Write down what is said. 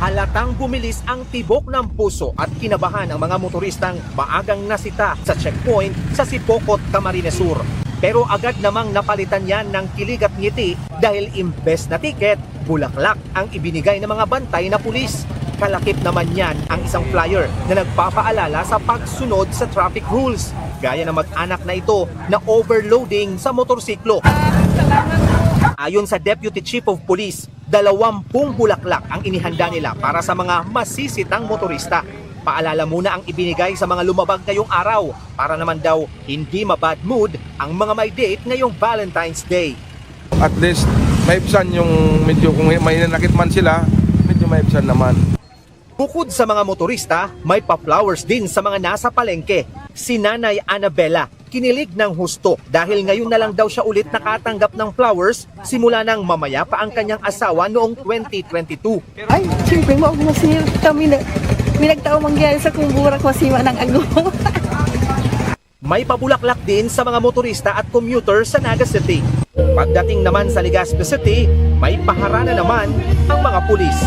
Halatang bumilis ang tibok ng puso at kinabahan ang mga motoristang maagang nasita sa checkpoint sa Sipocot, Camarines Sur. Pero agad namang napalitan yan ng kilig at ngiti dahil imbes na tiket, bulaklak ang ibinigay ng mga bantay na pulis. Kalakip naman yan ang isang flyer na nagpapaalala sa pagsunod sa traffic rules. Gaya ng mag-anak na ito na overloading sa motorsiklo. Ayon sa Deputy Chief of Police, 20 bulaklak ang inihanda nila para sa mga masisitang motorista. Paalala muna ang ibinigay sa mga lumabag ngayong araw para naman daw hindi mabad mood ang mga may date ngayong Valentine's Day. At least maibsan yung medyo kung may nanakit man sila, medyo maibsan naman. Bukod sa mga motorista, may pa-flowers din sa mga nasa palengke. Si Nanay Annabella, kinilig ng husto dahil ngayon na lang daw siya ulit nakatanggap ng flowers simula nang mamaya pa ang kanyang asawa noong 2022. Ay, siyempre mo ako masihil kami na minagtao mangyari sa kumburak masima ng ago. May pabulaklak din sa mga motorista at commuter sa Naga City. Pagdating naman sa Legazpi City, may paharana naman ang mga pulis.